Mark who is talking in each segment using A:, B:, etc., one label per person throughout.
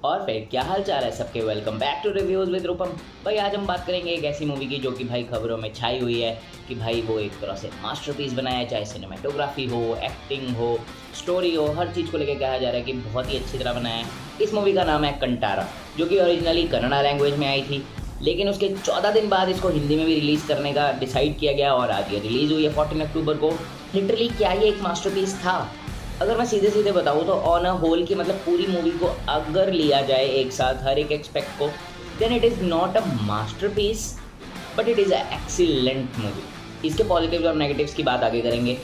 A: और फिर क्या हाल चाल है सबके। Welcome back to reviews with Rupam. भाई आज हम बात करेंगे एक ऐसी मूवी की जो कि भाई खबरों में छाई हुई है कि भाई वो एक तरह से मास्टरपीस बनाया है, चाहे सिनेमेटोग्राफी हो, एक्टिंग हो, स्टोरी हो, हर चीज़ को लेकर कहा जा रहा है कि बहुत ही अच्छी तरह बनाया है। इस मूवी का नाम है कंटारा, जो कि ओरिजिनली कन्नड़ा लैंग्वेज में आई थी, लेकिन उसके 14 दिन बाद इसको हिंदी में भी रिलीज़ करने का डिसाइड किया गया और आज ये रिलीज़ हुई है 14 अक्टूबर को। लिटरली क्या ये एक मास्टरपीस था? अगर मैं सीधे सीधे बताऊँ तो ऑन अ होल की मतलब पूरी मूवी को अगर लिया जाए एक साथ हर एक एक्सपेक्ट को, then it is not a masterpiece but it is a excellent movie. इसके पॉजिटिव्स और नेगेटिव्स की बात आगे करेंगे।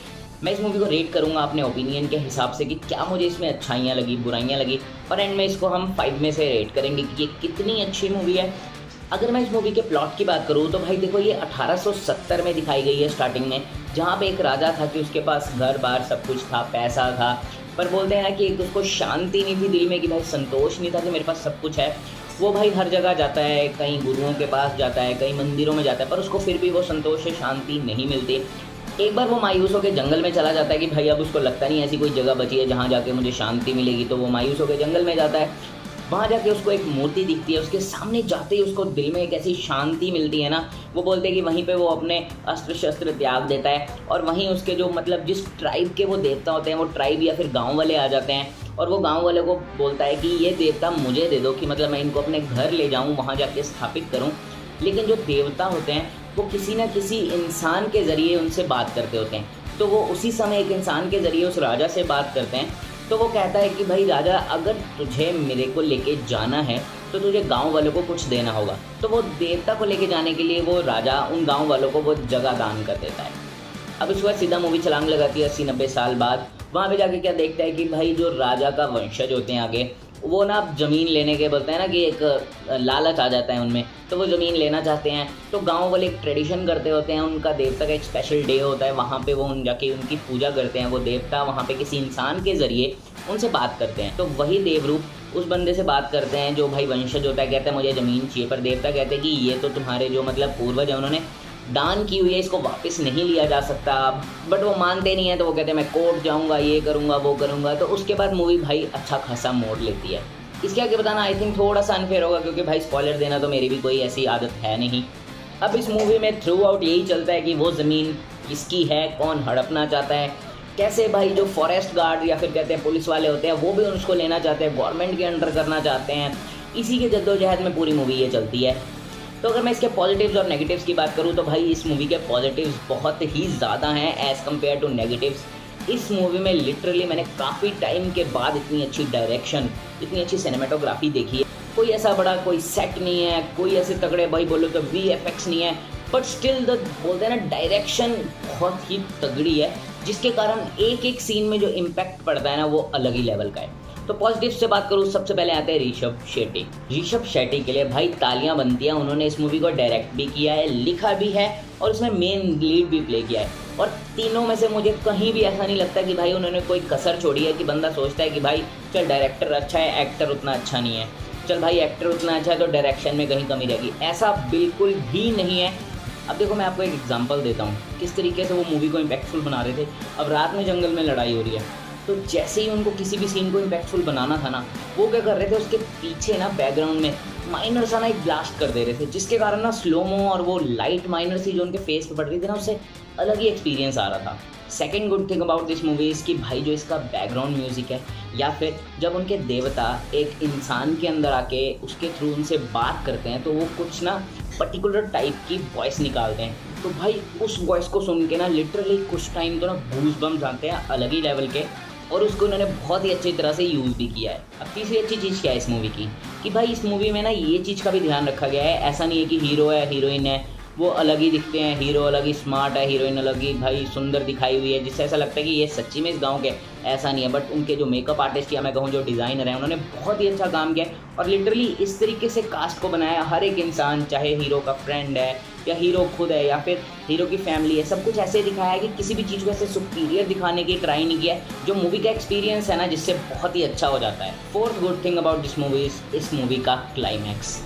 A: मैं इस मूवी को रेट करूँगा अपने ओपिनियन के हिसाब से कि क्या मुझे इसमें अच्छाइयाँ लगी, बुराइयाँ लगी, और एंड में इसको हम 5 में से रेट करेंगे कि ये कितनी अच्छी मूवी है। अगर मैं इस मूवी के प्लॉट की बात करूँ तो भाई देखो, ये 1870 में दिखाई गई है स्टार्टिंग में, जहाँ पे एक राजा था कि उसके पास घर बार सब कुछ था, पैसा था, पर बोलते हैं ना कि उसको शांति नहीं थी दिल में, कि भाई संतोष नहीं था कि मेरे पास सब कुछ है। वो भाई हर जगह जाता है, कहीं गुरुओं के पास जाता है, कहीं मंदिरों में जाता है, पर उसको फिर भी वो संतोष से शांति नहीं मिलती। एक बार वो मायूस होकर जंगल में चला जाता है कि भाई अब उसको लगता नहीं ऐसी कोई जगह बची है जहाँ जाके मुझे शांति मिलेगी, तो वो मायूस होकर जंगल में जाता है। वहाँ जाके उसको एक मूर्ति दिखती है, उसके सामने जाते ही उसको दिल में एक ऐसी शांति मिलती है ना। वो बोलते हैं कि वहीं पे वो अपने अस्त्र शस्त्र त्याग देता है, और वहीं उसके जो मतलब जिस ट्राइब के वो देवता होते हैं, वो ट्राइब या फिर गांव वाले आ जाते हैं, और वो गांव वाले को बोलता है कि ये देवता मुझे दे दो, कि मतलब मैं इनको अपने घर ले जाऊँ, वहाँ जाके स्थापित करूँ। लेकिन जो देवता होते हैं वो किसी न किसी इंसान के ज़रिए उनसे बात करते होते हैं, तो वो उसी समय एक इंसान के ज़रिए उस राजा से बात करते हैं। तो वो कहता है कि भाई राजा, अगर तुझे मेरे को लेके जाना है तो तुझे गांव वालों को कुछ देना होगा। तो वो देवता को लेके जाने के लिए वो राजा उन गांव वालों को वो जगह दान कर देता है। अब इसके बाद सीधा मूवी छलांग लगाती है 80-90 साल बाद। वहाँ पे जाके क्या देखता है कि भाई जो राजा का वंशज होते हैं आगे, वो ना ज़मीन लेने के बोलते हैं ना कि एक लालच आ जाता है उनमें, तो वो ज़मीन लेना चाहते हैं। तो गांव वाले एक ट्रेडिशन करते होते हैं, उनका देवता का एक स्पेशल डे होता है, वहाँ पे वो जाके उनकी पूजा करते हैं। वो देवता वहाँ पे किसी इंसान के ज़रिए उनसे बात करते हैं, तो वही देवरूप उस बंदे से बात करते हैं जो भाई वंशज होता है। कहता है मुझे ज़मीन चाहिए, पर देवता कहते हैं कि ये तो तुम्हारे जो मतलब पूर्वज है उन्होंने दान की हुई है, इसको वापस नहीं लिया जा सकता अब। बट वो मानते नहीं है, तो वो कहते हैं मैं कोर्ट जाऊंगा, ये करूंगा, वो करूंगा। तो उसके बाद मूवी भाई अच्छा खासा मोड़ लेती है। इसके आगे बताना आई थिंक थोड़ा सा अनफेयर होगा, क्योंकि भाई स्पॉइलर देना तो मेरी भी कोई ऐसी आदत है नहीं। अब इस मूवी में थ्रू आउट यही चलता है कि वो ज़मीन किसकी है, कौन हड़पना चाहता है, कैसे भाई जो फॉरेस्ट गार्ड या फिर कहते हैं पुलिस वाले होते हैं वो भी उसको लेना चाहते हैं, गवर्नमेंट के अंडर करना चाहते हैं। इसी के जद्दोजहद में पूरी मूवी ये चलती है। तो अगर मैं इसके पॉजिटिव्स और नेगेटिव्स की बात करूँ तो भाई इस मूवी के पॉजिटिव्स बहुत ही ज़्यादा हैं एज़ कम्पेयर टू नेगेटिव्स। इस मूवी में लिटरली मैंने काफ़ी टाइम के बाद इतनी अच्छी डायरेक्शन, इतनी अच्छी सिनेमेटोग्राफी देखी है। कोई ऐसा बड़ा कोई सेट नहीं है, कोई ऐसे तगड़े भाई बोलो तो VFX नहीं है, बट स्टिल द बोलते हैं ना डायरेक्शन बहुत ही तगड़ी है, जिसके कारण एक एक सीन में जो इम्पैक्ट पड़ता है ना वो अलग ही लेवल का है। तो पॉजिटिव से बात करूँ, सबसे पहले आते हैं ऋषभ शेट्टी। ऋषभ शेट्टी के लिए भाई तालियां बनती हैं। उन्होंने इस मूवी को डायरेक्ट भी किया है, लिखा भी है, और इसमें मेन लीड भी प्ले किया है। और तीनों में से मुझे कहीं भी ऐसा नहीं लगता कि भाई उन्होंने कोई कसर छोड़ी है, कि बंदा सोचता है कि भाई चल डायरेक्टर अच्छा है, एक्टर उतना अच्छा नहीं है, चल भाई एक्टर उतना अच्छा है तो डायरेक्शन में कहीं कमी रहेगी। ऐसा बिल्कुल भी नहीं है। अब देखो मैं आपको एक एग्जांपल देता हूँ किस तरीके से वो मूवी को इम्पैक्टफुल बना रहे थे। अब रात में जंगल में लड़ाई हो रही है, तो जैसे ही उनको किसी भी सीन को इम्पैक्टफुल बनाना था ना, वो क्या कर रहे थे, उसके पीछे ना बैकग्राउंड में माइनर सा ना एक ब्लास्ट कर दे रहे थे, जिसके कारण ना स्लोमो और वो लाइट माइनर सी जो उनके फेस पे पड़ रही थी ना, उससे अलग ही एक्सपीरियंस आ रहा था। Second good thing about this movie is कि भाई जो इसका बैकग्राउंड म्यूज़िक है, या फिर जब उनके देवता एक इंसान के अंदर आके उसके थ्रू उनसे बात करते हैं, तो वो कुछ ना पर्टिकुलर टाइप की वॉइस निकालते हैं। तो भाई उस वॉइस को सुन के ना लिटरली कुछ टाइम तो ना गूज़ बम्स आते हैं अलग ही लेवल के, और उसको उन्होंने बहुत ही अच्छी तरह से यूज़ भी किया है। अब तीसरी अच्छी चीज़ क्या है इस मूवी की, कि भाई इस मूवी में ना ये चीज़ का भी ध्यान रखा गया है। ऐसा नहीं है कि हीरो है हीरोइन है वो अलग ही दिखते हैं, हीरो अलग ही स्मार्ट है, हीरोइन अलग ही भाई सुंदर दिखाई हुई है, जिससे ऐसा लगता है कि ये सच्ची में इस गांव के, ऐसा नहीं है। बट उनके जो मेकअप आर्टिस्ट या मैं कहूँ जो डिज़ाइनर हैं, उन्होंने बहुत ही अच्छा काम किया है, और लिटरली इस तरीके से कास्ट को बनाया। हर एक इंसान, चाहे हीरो का फ्रेंड है या हीरो खुद है या फिर हीरो की फैमिली है, सब कुछ ऐसे दिखाया है कि किसी भी चीज़ को ऐसे सुपीरियर दिखाने की ट्राई नहीं किया है, जो मूवी का एक्सपीरियंस है ना, जिससे बहुत ही अच्छा हो जाता है। Fourth good thing about this movie is इस मूवी का क्लाइमैक्स।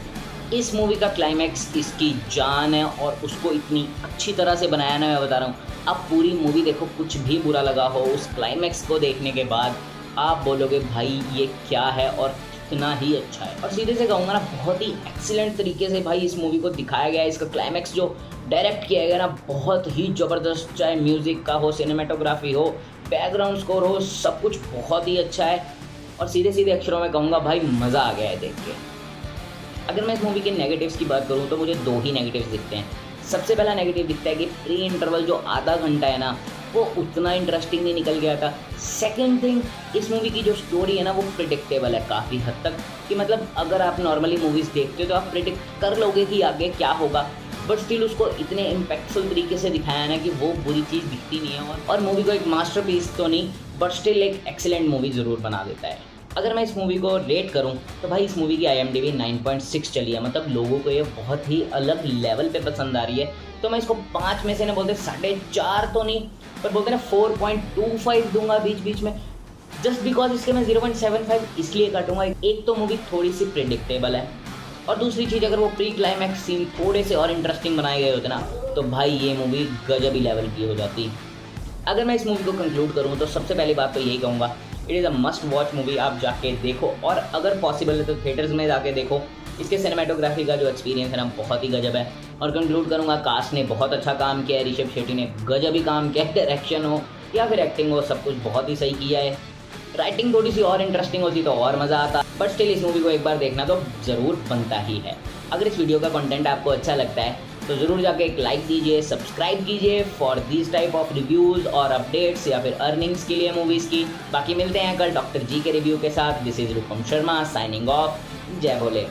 A: इस मूवी का क्लाइमैक्स इसकी जान है, और उसको इतनी अच्छी तरह से बनाया ना, मैं बता रहा हूँ। अब पूरी मूवी देखो, कुछ भी बुरा लगा हो, उस क्लाइमैक्स को देखने के बाद आप बोलोगे भाई ये क्या है। और उतना ही अच्छा है। और सीधे से कहूँगा ना, बहुत ही एक्सीलेंट तरीके से भाई इस मूवी को दिखाया गया है। इसका क्लाइमैक्स जो डायरेक्ट किया गया ना, बहुत ही ज़बरदस्त, चाहे म्यूज़िक का हो, सिनेमेटोग्राफी हो, बैकग्राउंड स्कोर हो, सब कुछ बहुत ही अच्छा है। और सीधे सीधे अक्षरों में कहूँगा भाई मज़ा आ गया है देख के। अगर मैं इस मूवी के नेगेटिव्स की बात करूँ तो मुझे 2 ही नेगेटिव्स दिखते हैं। सबसे पहला नेगेटिव दिखता है कि प्री इंटरवल जो आधा घंटा है ना, वो उतना इंटरेस्टिंग नहीं निकल गया था। सेकंड थिंग, इस मूवी की जो स्टोरी है ना, वो प्रिडिक्टेबल है काफ़ी हद तक, कि मतलब अगर आप नॉर्मली मूवीज़ देखते हो तो आप प्रिडिक्ट कर लोगे कि आगे क्या होगा, बट स्टिल उसको इतने इम्पैक्टफुल तरीके से दिखाया ना कि वो बुरी चीज़ दिखती नहीं है। और मूवी को एक मास्टरपीस तो नहीं, बट स्टिल एक एक्सीलेंट मूवी ज़रूर बना देता है। अगर मैं इस मूवी को रेट करूं तो भाई इस मूवी की IMDb 9.6 चली है। मतलब लोगों को ये बहुत ही अलग लेवल पे पसंद आ रही है। तो मैं इसको 5 में से ना, बोलते 4.5 तो नहीं, पर बोलते ना 4.25 दूंगा बीच बीच में। जस्ट बिकॉज इसके मैं 0.75 इसलिए काटूंगा। एक तो मूवी थोड़ी सी प्रिडिक्टेबल है, और दूसरी चीज़, अगर वो प्री क्लाइमैक्स सीन थोड़े से और इंटरेस्टिंग बनाए गए होते ना, तो भाई ये मूवी गजबी लेवल की हो जाती। अगर मैं इस मूवी को कंक्लूड करूँ तो सबसे पहली बात तो यही कहूँगा, it is a must watch movie. आप जाके देखो, और अगर पॉसिबल है तो थिएटर्स में जाके देखो। इसके सिनेमेटोग्राफी का जो एक्सपीरियंस है ना, बहुत ही गजब है। और कंक्लूड करूँगा, कास्ट ने बहुत अच्छा काम किया है, ऋषभ शेट्टी ने गजबी काम किया है। डायरेक्शन हो या फिर एक्टिंग हो, सब कुछ बहुत ही सही किया है। राइटिंग थोड़ी सी और इंटरेस्टिंग होती तो और मज़ा आता, बट स्टिल इस मूवी को एक बार देखना तो ज़रूर बनता ही है। अगर इस वीडियो का कंटेंट आपको अच्छा लगता है तो ज़रूर जाके एक लाइक दीजिए, सब्सक्राइब कीजिए for this type of reviews और अपडेट्स, या फिर अर्निंग्स के लिए मूवीज़ की। बाकी मिलते हैं कल डॉक्टर जी के रिव्यू के साथ। This is Rupam Sharma signing off. जय भोले।